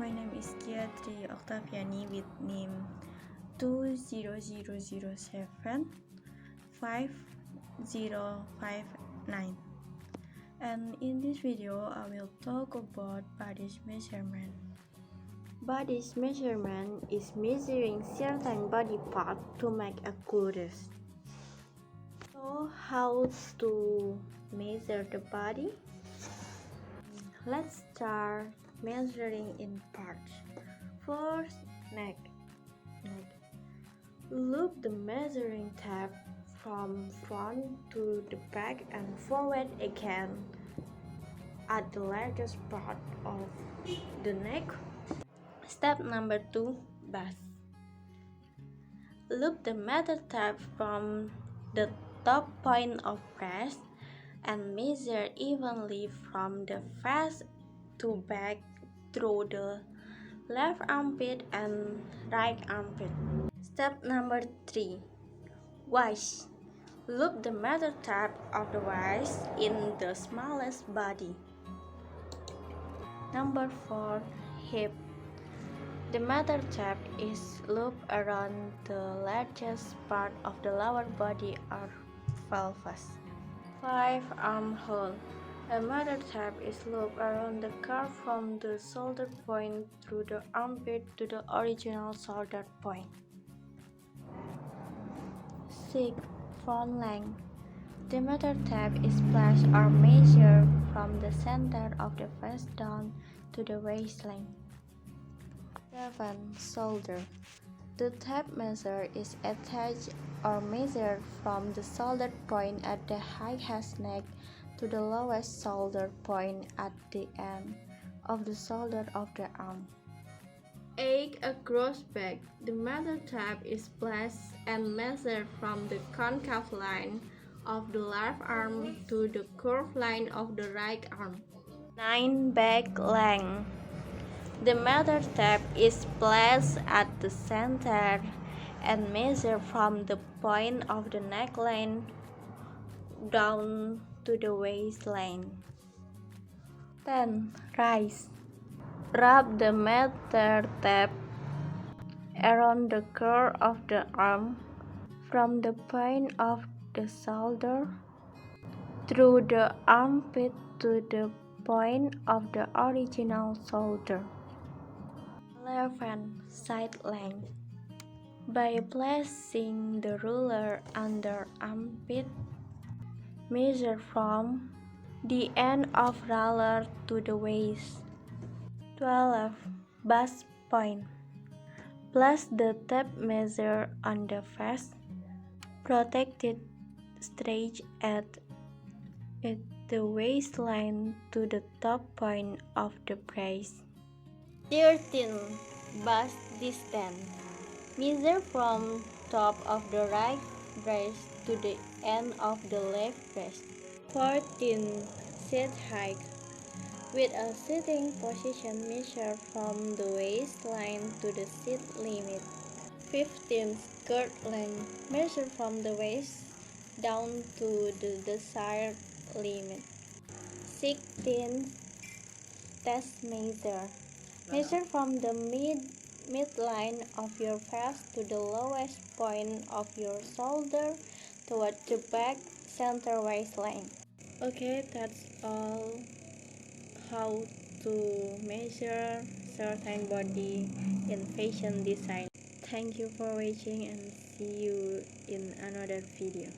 My name is Giatri Oktaviani with name 200075059. And in this video, I will talk about body measurement. Body measurement is measuring certain body part to make a clothes. So how to measure the body? Let's start measuring in parts. First, neck. Loop the measuring tape from front to the back and forward again at the largest part of the neck. Step number 2, bust. Loop the metal tape from the top point of breast and measure evenly from the face to back through the left armpit and right armpit. Step number 3, waist. Loop the metal tape of the waist in the smallest body. Number 4, hip. The metal tape is looped around the largest part of the lower body or pelvis. 5, armhole. A metal tape is looped around the curve from the shoulder point through the armpit to the original shoulder point. 6, front length. The metal tape is placed or measured from the center of the face down to the waist length. 7, shoulder. The tape measure is attached or measured from the shoulder point at the highest neck to the lowest shoulder point at the end of the shoulder of the arm. 8, across back. The metal tape is placed and measured from the concave line of the left arm to the curved line of the right arm. 9, back length. The metal tape is placed at the center and measured from the point of the neckline down to the waistline. 10, rise. Wrap the metal tape around the curve of the arm from the point of the shoulder through the armpit to the point of the original shoulder. 11, side length. By placing the ruler under armpit, measure from the end of ruler to the waist. 12, bust point. Place the tape measure on the face, protected straight at the waistline to the top point of the breast. 13, bust distance. Measure from top of the right breast to the end of the left breast. 14, seat height. With a sitting position, measure from the waistline to the seat limit. 15, skirt length. Measure from the waist down to the desired limit. 16, chest measure. Measure from the midline of your face to the lowest point of your shoulder toward the back center waistline. Okay, that's all how to measure certain body in fashion design. Thank you for watching and see you in another video.